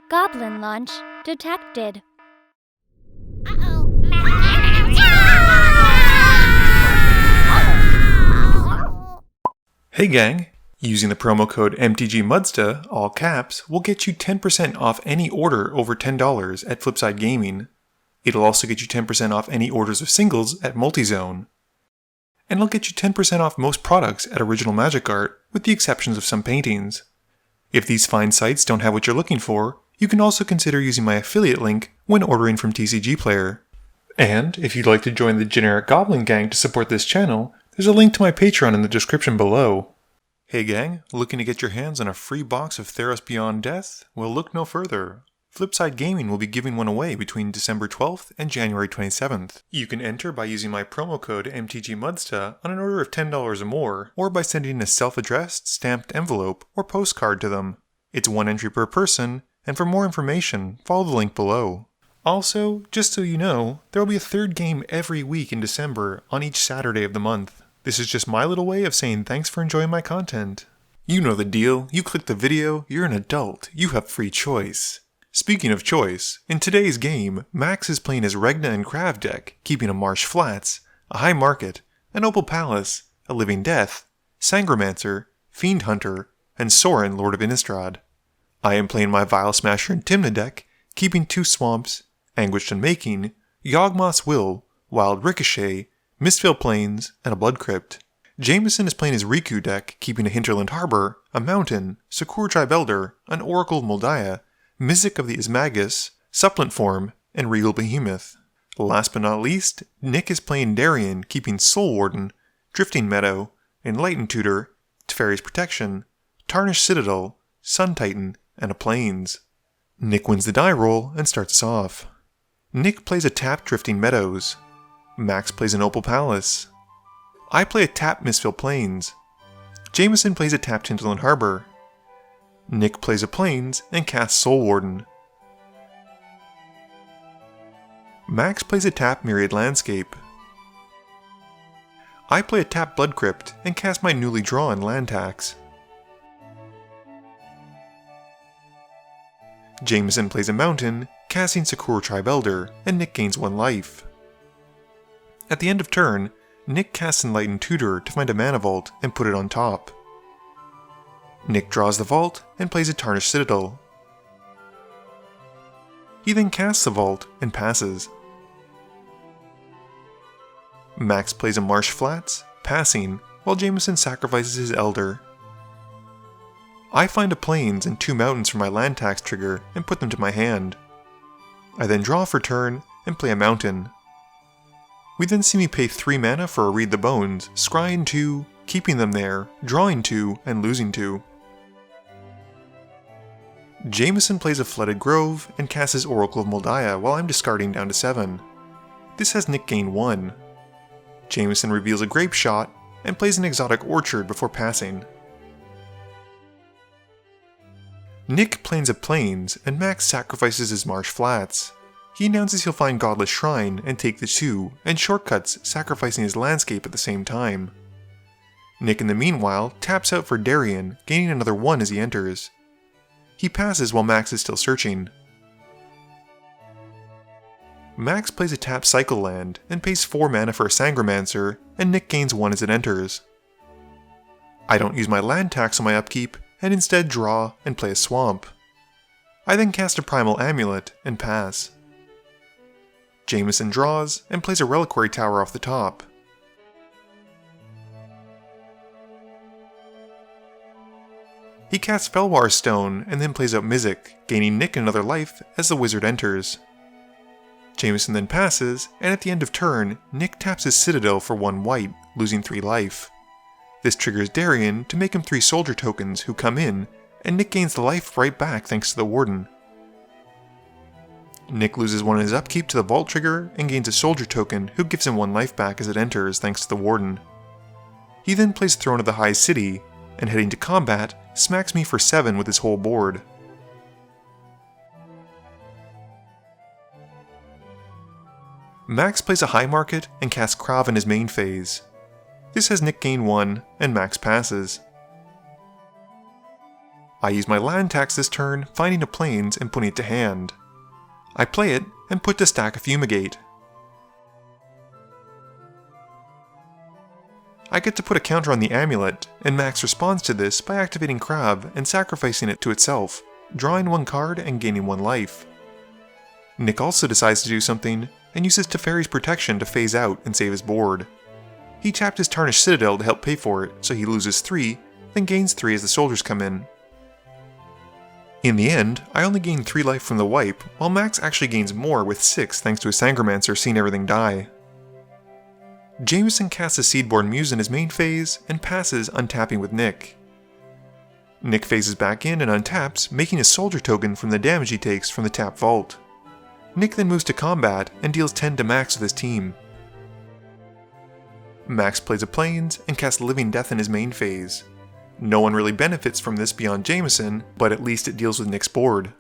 Goblin launch detected. Hey gang! Using the promo code MTGMudsta, all caps, will get you 10% off any order over $10 at Flipside Gaming. It'll also get you 10% off any orders of singles at Multizone. And it'll get you 10% off most products at Original Magic Art, with the exceptions of some paintings. If these fine sites don't have what you're looking for, you can also consider using my affiliate link when ordering from TCG Player. And if you'd like to join the generic Goblin Gang to support this channel, there's a link to my Patreon in the description below. Hey gang, looking to get your hands on a free box of Theros Beyond Death? Well, look no further. Flipside Gaming will be giving one away between December 12th and January 27th. You can enter by using my promo code MTGMudsta on an order of $10 or more, or by sending a self-addressed, stamped envelope or postcard to them. It's one entry per person, and for more information, follow the link below. Also, just so you know, there will be a third game every week in December on each Saturday of the month. This is just my little way of saying thanks for enjoying my content. You know the deal, you click the video, you're an adult, you have free choice. Speaking of choice, in today's game, Max is playing his Regna and Krav deck, keeping a Marsh Flats, a High Market, an Opal Palace, a Living Death, Sangromancer, Fiend Hunter, and Sorin, Lord of Innistrad. I am playing my Vialsmasher and Tymna deck, keeping 2 Swamps, Anguished Unmaking, Yawgmoth's Will, Wild Ricochet, Mistveil Plains, and a Blood Crypt. Jameson is playing his Riku deck, keeping a Hinterland Harbor, a Mountain, Sakura Tribe Elder, an Oracle of Moldiah, Mizzet of the Ismagus, Supplant Form, and Regal Behemoth. Last but not least, Nick is playing Darien, keeping Soul Warden, Drifting Meadow, Enlightened Tutor, Teferi's Protection, Tarnished Citadel, Sun Titan, and a Plains. Nick wins the die roll and starts us off. Nick plays a tapped Drifting Meadows. Max plays an Opal Palace. I play a tapped Mistveil Plains. Jameson plays a tapped Hinterland Harbor. Nick plays a Plains and casts Soul Warden. Max plays a tapped Myriad Landscape. I play a tapped Blood Crypt and cast my newly drawn Land Tax. Jameson plays a Mountain, casting Sakura Tribe Elder, and Nick gains 1 life. At the end of turn, Nick casts Enlightened Tutor to find a Mana Vault and put it on top. Nick draws the vault and plays a Tarnished Citadel. He then casts the vault and passes. Max plays a Marsh Flats, passing, while Jameson sacrifices his Elder. I find a Plains and 2 Mountains from my Land Tax trigger and put them to my hand. I then draw for turn and play a Mountain. We then see me pay 3 mana for a Read the Bones, scrying 2, keeping them there, drawing 2, and losing 2. Jameson plays a Flooded Grove and casts his Oracle of Moldiah while I'm discarding down to 7. This has Nick gain 1. Jameson reveals a Grape Shot and plays an Exotic Orchard before passing. Nick plains a Plains and Max sacrifices his Marsh Flats. He announces he'll find Godless Shrine and take the 2, and shortcuts, sacrificing his landscape at the same time. Nick in the meanwhile taps out for Darien, gaining another 1 as he enters. He passes while Max is still searching. Max plays a tapped Cycle Land and pays 4 mana for a Sangromancer, and Nick gains 1 as it enters. I don't use my Land Tax on my upkeep, and instead draw and play a Swamp. I then cast a Primal Amulet and pass. Jameson draws and plays a Reliquary Tower off the top. He casts Felwar Stone and then plays out Mizzet, gaining Nick another life as the wizard enters. Jameson then passes, and at the end of turn, Nick taps his Citadel for 1 white, losing 3 life. This triggers Darien to make him 3 soldier tokens who come in, and Nick gains the life right back thanks to the Warden. Nick loses 1 in his upkeep to the Vault trigger and gains a soldier token who gives him 1 life back as it enters thanks to the Warden. He then plays Throne of the High City, and heading to combat, smacks me for 7 with his whole board. Max plays a High Market and casts Krav in his main phase. This has Nick gain 1, and Max passes. I use my land tax this turn, finding a plains and putting it to hand. I play it and put to stack a Fumigate. I get to put a counter on the amulet, and Max responds to this by activating Krav and sacrificing it to itself, drawing 1 card and gaining 1 life. Nick also decides to do something, and uses Teferi's protection to phase out and save his board. He tapped his Tarnished Citadel to help pay for it, so he loses 3, then gains 3 as the soldiers come in. In the end, I only gain 3 life from the wipe, while Max actually gains more with 6 thanks to his Sangromancer seeing everything die. Jameson casts a Seedborn Muse in his main phase, and passes untapping with Nick. Nick phases back in and untaps, making a soldier token from the damage he takes from the tap vault. Nick then moves to combat and deals 10 to Max with his team. Max plays a Plains and casts Living Death in his main phase. No one really benefits from this beyond Jameson, but at least it deals with Nick's board.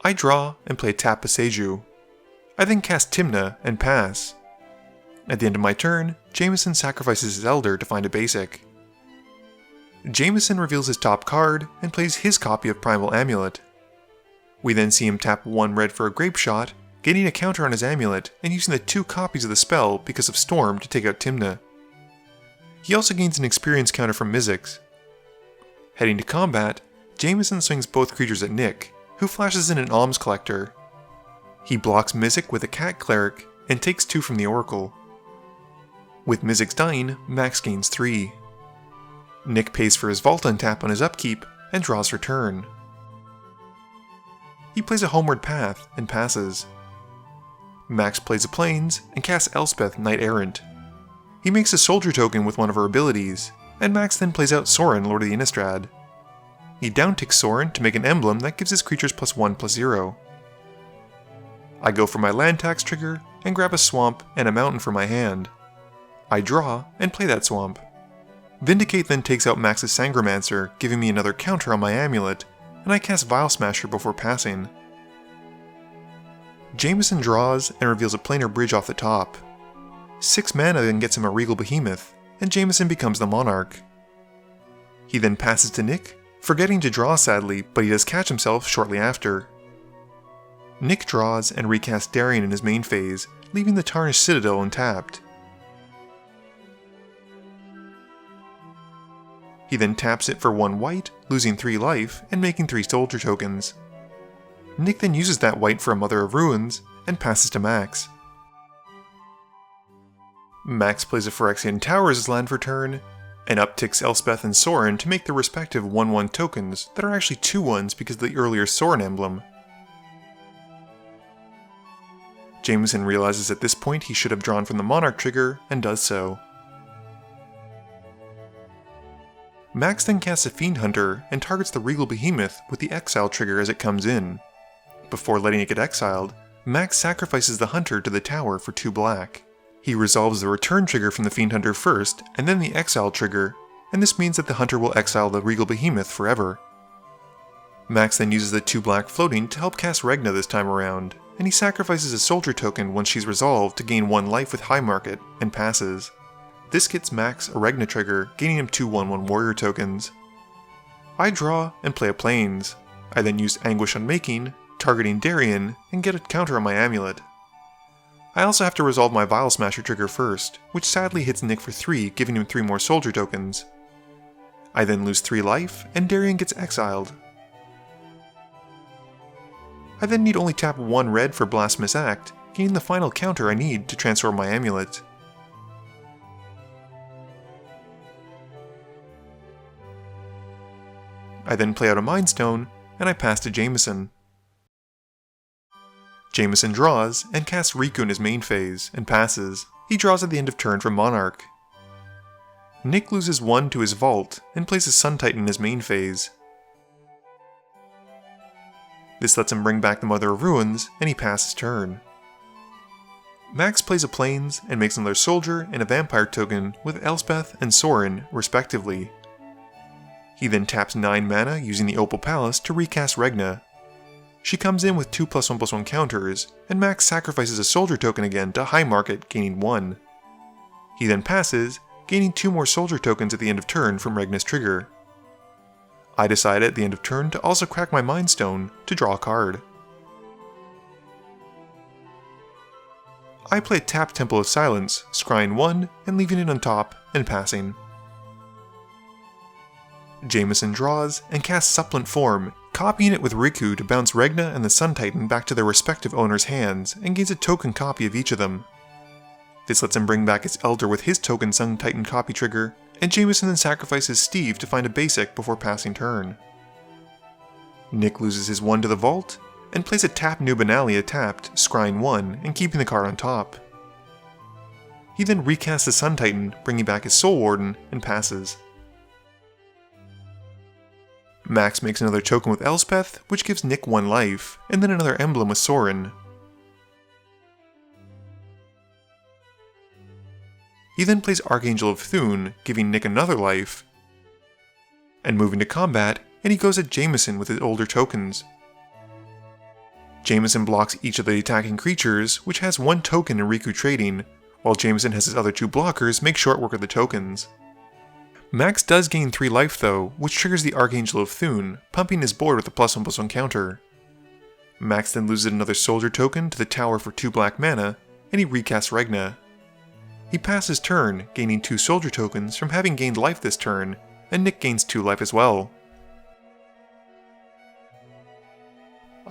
I draw and play Tap Seju. I then cast Tymna and pass. At the end of my turn, Jameson sacrifices his Elder to find a basic. Jameson reveals his top card and plays his copy of Primal Amulet. We then see him tap 1 red for a Grape Shot, getting a counter on his amulet and using the 2 copies of the spell because of Storm to take out Tymna. He also gains an experience counter from Mizzix. Heading to combat, Jameson swings both creatures at Nick, who flashes in an Alms Collector. He blocks Mizzix with a Cat Cleric and takes 2 from the Oracle. With Mizzix dying, Max gains 3. Nick pays for his Vault untap on his upkeep and draws for turn. He plays a Homeward Path and passes. Max plays a Plains and casts Elspeth Knight Errant. He makes a soldier token with one of her abilities, and Max then plays out Sorin, Lord of the Innistrad. He downticks Sorin to make an emblem that gives his creatures +1/+0. I go for my land tax trigger and grab a swamp and a mountain from my hand. I draw and play that swamp. Vindicate then takes out Max's Sangromancer, giving me another counter on my amulet, and I cast Vialsmasher before passing. Jameson draws and reveals a planar bridge off the top. 6 mana then gets him a Regal Behemoth, and Jameson becomes the Monarch. He then passes to Nick, forgetting to draw sadly, but he does catch himself shortly after. Nick draws and recasts Darien in his main phase, leaving the Tarnished Citadel untapped. He then taps it for 1 white, losing 3 life, and making 3 soldier tokens. Nick then uses that white for a Mother of Ruins, and passes to Max. Max plays a Phyrexian Tower as his land for turn, and upticks Elspeth and Sorin to make their respective 1/1 tokens that are actually 2/1s because of the earlier Sorin emblem. Jameson realizes at this point he should have drawn from the Monarch trigger, and does so. Max then casts a Fiend Hunter and targets the Regal Behemoth with the Exile trigger as it comes in. Before letting it get exiled, Max sacrifices the Hunter to the tower for 2 black. He resolves the return trigger from the Fiend Hunter first, and then the Exile trigger, and this means that the Hunter will exile the Regal Behemoth forever. Max then uses the 2 black floating to help cast Regna this time around, and he sacrifices a soldier token once she's resolved to gain 1 life with High Market, and passes. This gets Max a Regna trigger, gaining him 2 1/1 warrior tokens. I draw and play a Plains. I then use Anguish Unmaking, targeting Darien, and get a counter on my amulet. I also have to resolve my Vialsmasher trigger first, which sadly hits Nick for 3, giving him 3 more soldier tokens. I then lose 3 life, and Darien gets exiled. I then need only tap 1 red for Blasphemous Act, gaining the final counter I need to transform my amulet. I then play out a Mind Stone, and I pass to Jameson. Jameson draws, and casts Riku in his main phase, and passes. He draws at the end of turn from Monarch. Nick loses 1 to his Vault, and plays a Sun Titan in his main phase. This lets him bring back the Mother of Ruins, and he passes turn. Max plays a Plains, and makes another Soldier and a Vampire token with Elspeth and Sorin, respectively. He then taps 9 mana using the Opal Palace to recast Regna. She comes in with 2 +1/+1 counters, and Max sacrifices a soldier token again to High Market, gaining 1. He then passes, gaining 2 more soldier tokens at the end of turn from Regna's trigger. I decide at the end of turn to also crack my Mind Stone to draw a card. I play tap Temple of Silence, scrying 1 and leaving it on top and passing. Jameson draws and casts Supplant Form, copying it with Riku to bounce Regna and the Sun Titan back to their respective owners' hands and gains a token copy of each of them. This lets him bring back his Elder with his token Sun Titan copy trigger, and Jameson then sacrifices Steve to find a basic before passing turn. Nick loses his 1 to the vault, and plays a tap Nubinalia tapped, scrying 1 and keeping the card on top. He then recasts the Sun Titan, bringing back his Soul Warden, and passes. Max makes another token with Elspeth, which gives Nick 1 life, and then another emblem with Soren. He then plays Archangel of Thune, giving Nick another life, and moving to combat, and he goes at Jameson with his older tokens. Jameson blocks each of the attacking creatures, which has 1 token in Riku trading, while Jameson has his other 2 blockers make short work of the tokens. Max does gain 3 life though, which triggers the Archangel of Thune, pumping his board with a +1/+1 counter. Max then loses another soldier token to the tower for 2 black mana, and he recasts Regna. He passes turn, gaining 2 soldier tokens from having gained life this turn, and Nick gains 2 life as well.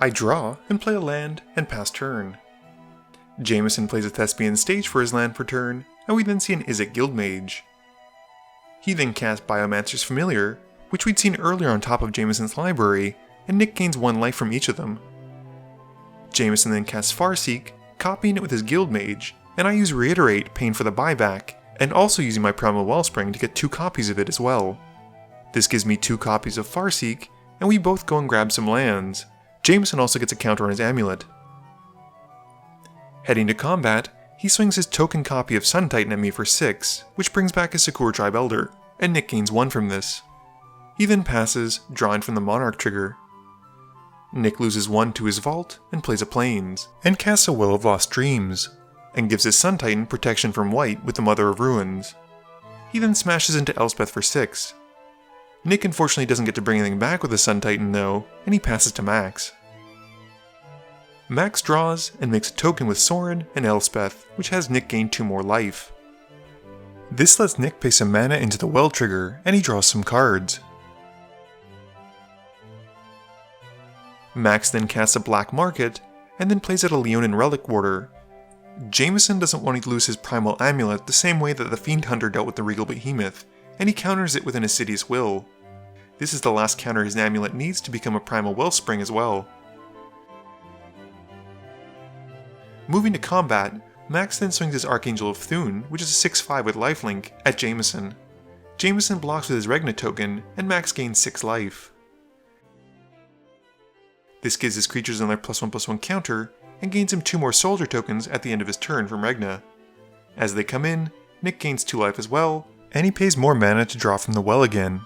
I draw and play a land and pass turn. Jameson plays a Thespian Stage for his land per turn, and we then see an Izzet Guildmage. He then casts Biomancer's Familiar, which we'd seen earlier on top of Jameson's library, and Nick gains 1 life from each of them. Jameson then casts Farseek, copying it with his Guildmage, and I use Reiterate, paying for the buyback, and also using my Primal Wellspring to get 2 copies of it as well. This gives me 2 copies of Farseek, and we both go and grab some lands. Jameson also gets a counter on his amulet. Heading to combat, he swings his token copy of Sun Titan at me for 6, which brings back his Sakura Tribe Elder, and Nick gains 1 from this. He then passes, drawing from the Monarch trigger. Nick loses 1 to his vault and plays a Plains, and casts a Will of Lost Dreams, and gives his Sun Titan protection from white with the Mother of Ruins. He then smashes into Elspeth for 6. Nick unfortunately doesn't get to bring anything back with the Sun Titan though, and he passes to Max. Max draws and makes a token with Soren and Elspeth, which has Nick gain 2 more life. This lets Nick pay some mana into the Well trigger, and he draws some cards. Max then casts a Black Market, and then plays out a Leonin Relic Warder. Jameson doesn't want to lose his Primal Amulet the same way that the Fiend Hunter dealt with the Regal Behemoth, and he counters it with an Assidious Will. This is the last counter his amulet needs to become a Primal Wellspring as well. Moving to combat, Max then swings his Archangel of Thune, which is a 6/5 with lifelink, at Jameson. Jameson blocks with his Regna token, and Max gains 6 life. This gives his creatures another +1/+1 counter, and gains him 2 more soldier tokens at the end of his turn from Regna. As they come in, Nick gains 2 life as well, and he pays more mana to draw from the well again.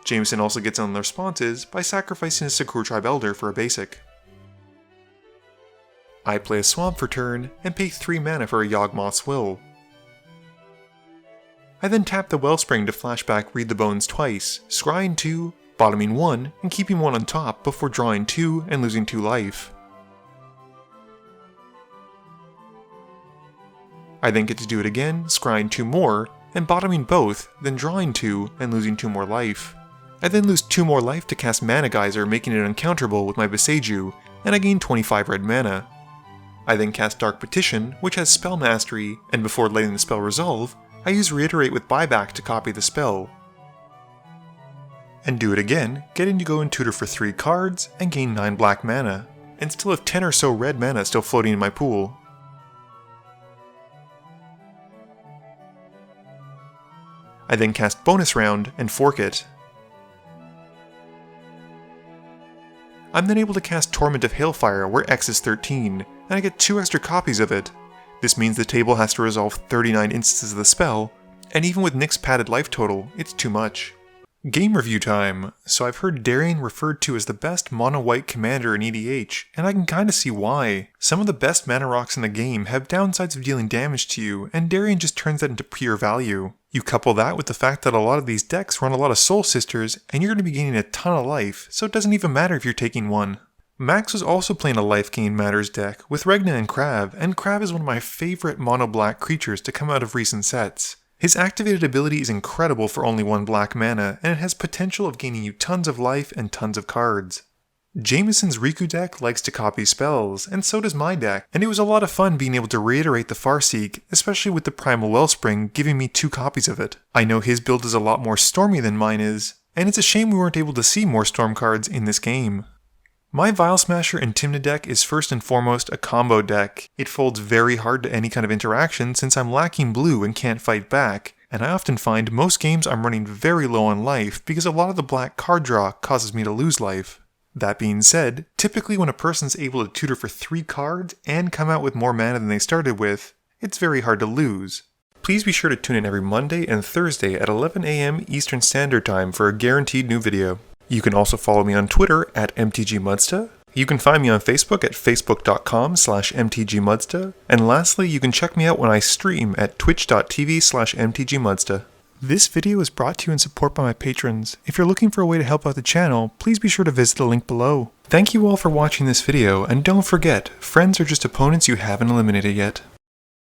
Jameson also gets on the responses by sacrificing his Sakura Tribe Elder for a basic. I play a Swamp for turn, and pay 3 mana for a Yawgmoth's Will. I then tap the Wellspring to flashback Read the Bones twice, scrying 2, bottoming 1, and keeping 1 on top before drawing 2 and losing 2 life. I then get to do it again, scrying 2 more, and bottoming both, then drawing 2 and losing 2 more life. I then lose 2 more life to cast Mana Geyser, making it uncounterable with my Boseiju, and I gain 25 red mana. I then cast Dark Petition, which has Spell Mastery, and before letting the spell resolve, I use Reiterate with buyback to copy the spell. And do it again, getting to go and tutor for 3 cards, and gain 9 black mana, and still have 10 or so red mana still floating in my pool. I then cast Bonus Round and fork it. I'm then able to cast Torment of Hailfire where X is 13, and I get 2 extra copies of it. This means the table has to resolve 39 instances of the spell, and even with Nick's padded life total, it's too much. Game review time. So I've heard Darien referred to as the best mono-white commander in EDH, and I can kinda see why. Some of the best mana rocks in the game have downsides of dealing damage to you, and Darien just turns that into pure value. You couple that with the fact that a lot of these decks run a lot of Soul Sisters, and you're going to be gaining a ton of life, so it doesn't even matter if you're taking one. Max was also playing a Life Gain Matters deck with Regna and Krav is one of my favorite mono-black creatures to come out of recent sets. His activated ability is incredible for only 1 black mana, and it has potential of gaining you tons of life and tons of cards. Jameson's Riku deck likes to copy spells, and so does my deck, and it was a lot of fun being able to reiterate the Farseek, especially with the Primal Wellspring giving me 2 copies of it. I know his build is a lot more stormy than mine is, and it's a shame we weren't able to see more storm cards in this game. My Vialsmasher and Tymna deck is first and foremost a combo deck. It folds very hard to any kind of interaction since I'm lacking blue and can't fight back, and I often find most games I'm running very low on life because a lot of the black card draw causes me to lose life. That being said, typically when a person's able to tutor for 3 cards and come out with more mana than they started with, it's very hard to lose. Please be sure to tune in every Monday and Thursday at 11 AM Eastern Standard Time for a guaranteed new video. You can also follow me on Twitter at MTGMudsta. You can find me on Facebook at facebook.com/MTGMudsta. And lastly, you can check me out when I stream at twitch.tv/MTGMudsta. This video is brought to you in support by my patrons. If you're looking for a way to help out the channel, please be sure to visit the link below. Thank you all for watching this video, and don't forget, friends are just opponents you haven't eliminated yet.